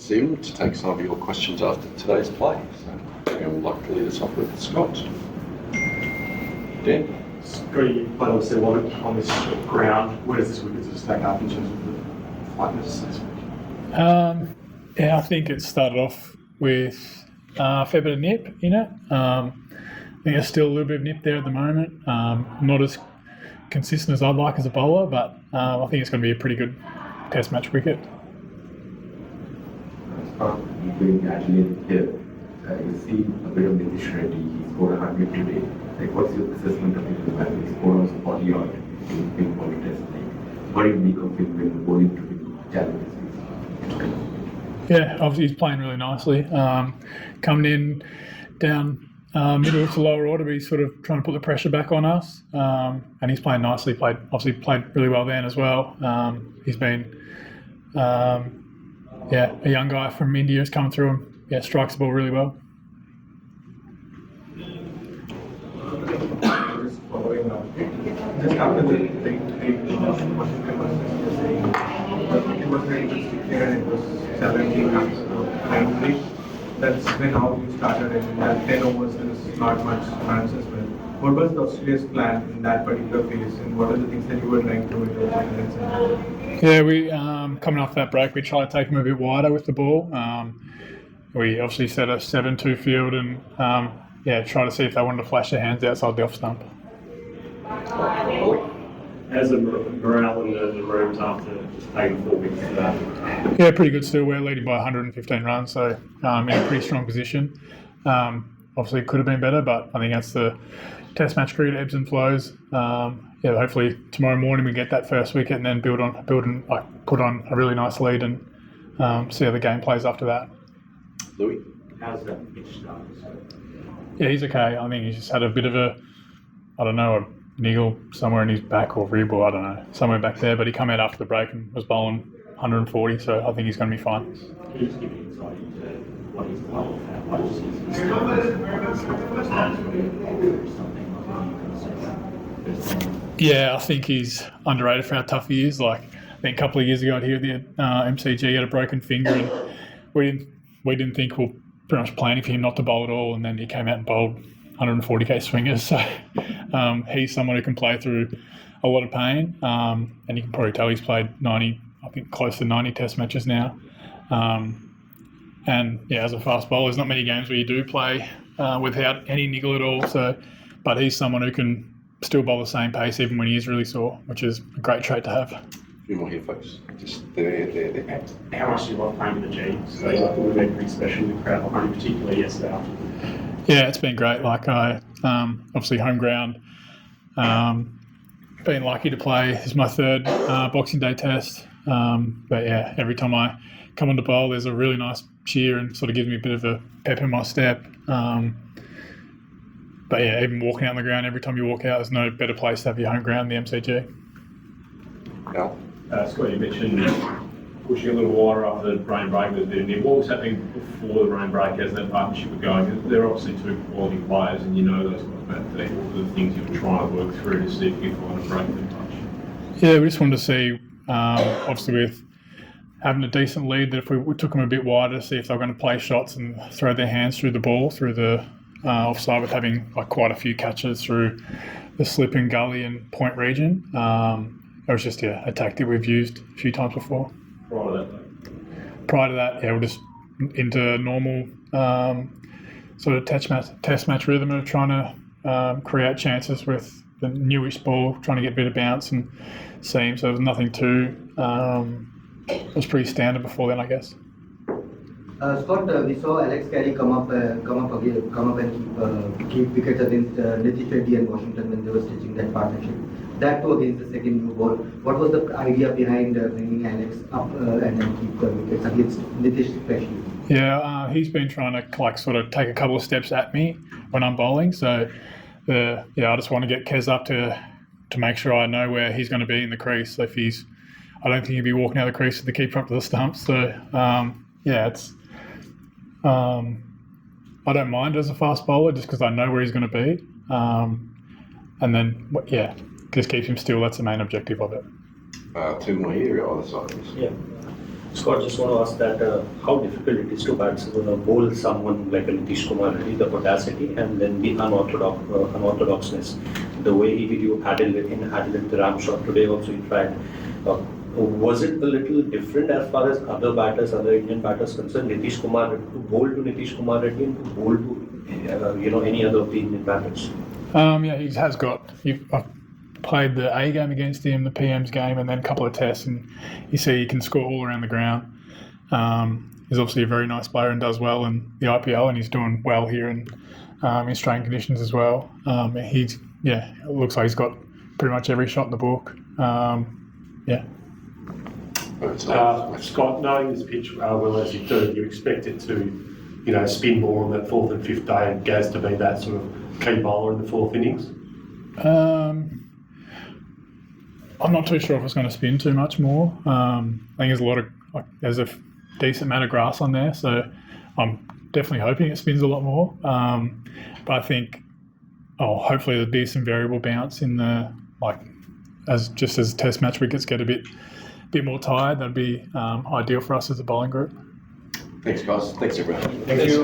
Sim to take some of your questions after today's play. So I would like to lead us off with Scott. Dan? Scotty, you played obviously a lot on this ground. Where does this wicket sort of stack up in terms of the flightness this week? Yeah, I think it started off with a fair bit of nip in it. I think there's still a little bit of nip there at the moment. Not as consistent as I'd like as a bowler, but I think it's going to be a pretty good test match wicket. Doing actually here, you see a bit of Nitish Reddy. He scored 100 today. Like, what's your assessment of him? When he scored almost 40 odd in ping pong test. Like, what do you make of him when bowling to big challenges? Yeah, obviously he's playing really nicely. Coming in down middle to lower order, but he's sort of trying to put the pressure back on us. And he's playing nicely. Played really well then as well. He's been a young guy from India who's coming through and strikes the ball really well. Just following up. Just after the big it was very interesting here and it was 17 runs. Finally, that's when how you started and in that 10 overs there was not much runs as well. What was the Australia's plan in that particular phase and what are the things that you were trying to do with those? Yeah, we coming off that break, we tried to take him a bit wider with the ball. We obviously set a 7-2 field and try to see if they wanted to flash their hands outside the off stump. How's the morale in the rooms after just taking 4 wickets today? Yeah, pretty good still. We're leading by 115 runs, so in a pretty strong position. Obviously, it could have been better, but I think that's the Test match cricket, ebbs and flows. Hopefully tomorrow morning we get that first wicket and then put on a really nice lead and see how the game plays after that. Louis? How's that pitch starting? Yeah, he's okay. I think he's just had a bit of a niggle somewhere in his back or rib or I don't know, somewhere back there. But he came out after the break and was bowling 140, so I think he's going to be fine. Can you just give me insight into what he's playing at? What is Yeah, I think he's underrated for how tough he is. Like, I think a couple of years ago here at the MCG, he had a broken finger and we didn't think we were pretty much planning for him not to bowl at all, and then he came out and bowled 140k swingers. So he's someone who can play through a lot of pain, and you can probably tell he's played 90, I think close to 90 test matches now. And yeah, as a fast bowler, there's not many games where you do play without any niggle at all. But he's someone who can still bowl the same pace even when he is really sore, which is a great trait to have. A few more here, folks. Just there. How much do you love playing with the G? So I thought we've been pretty special with crowd behind, particularly yesterday afternoon. Yeah, it's been great. Like I obviously home ground. Been lucky to play. This is my third Boxing Day test. But yeah, every time I come on the bowl, there's a really nice cheer and sort of gives me a bit of a pep in my step. But yeah, even walking out on the ground, every time you walk out, there's no better place to have your home ground than the MCG. Al? Scott, you mentioned pushing a little wider after the rain break with a bit of nip. What was happening before the rain break as that partnership was going? They're obviously two quality players and you know those guys about the what are the things you were trying to work through to see if you could find a break in touch? Yeah, we just wanted to see, obviously with having a decent lead, that if we took them a bit wider, see if they were going to play shots and throw their hands through the ball, through the offside, with having like quite a few catches through the slip and gully and point region. It was just a tactic we've used a few times before. Prior to that, we're just into normal sort of test match rhythm of trying to create chances with the newish ball, trying to get a bit of bounce and seam. So there was nothing too. It was pretty standard before then, I guess. Scott, we saw Alex Carey come up and keep wickets against Nitish Reddy and Washington when they were stitching that partnership. That too against the second new ball. What was the idea behind bringing Alex up and then keep wickets against Nitish especially? Yeah, he's been trying to sort of take a couple of steps at me when I'm bowling. So I just want to get Kez up to make sure I know where he's going to be in the crease. So I don't think he'll be walking out of the crease with the keeper up to the stumps. So it's. I don't mind as a fast bowler just because I know where he's going to be. And then, just keeps him still. That's the main objective of it. Two more here, either side. Yeah. Scott, just want to ask that how difficult it is to bowl someone like a Nitish Kumar Reddy, the audacity and then the unorthodoxness. The way he did you Adelaide the ram shot today also he tried. Was it a little different as far as other batters, other Indian batters concerned? Nitish Kumar to bowl to Nitish Kumar Reddy and to bowl to any other of the Indian batters? Yeah, he has got. I've played the A game against him, the PM's game, and then a couple of tests, and you see he can score all around the ground. He's obviously a very nice player and does well in the IPL, and he's doing well here in Australian conditions as well. It looks like he's got pretty much every shot in the book. Scott, knowing this pitch well as you do, you expect it to, spin more on that fourth and fifth day, and Gaz to be that sort of key bowler in the fourth innings? I'm not too sure if it's going to spin too much more. I think there's a decent amount of grass on there, so I'm definitely hoping it spins a lot more. But I think, hopefully there'll be some variable bounce in the as Test match wickets get a bit more tired. That'd be ideal for us as a bowling group. Thanks, guys. Thanks, everyone. Thank you.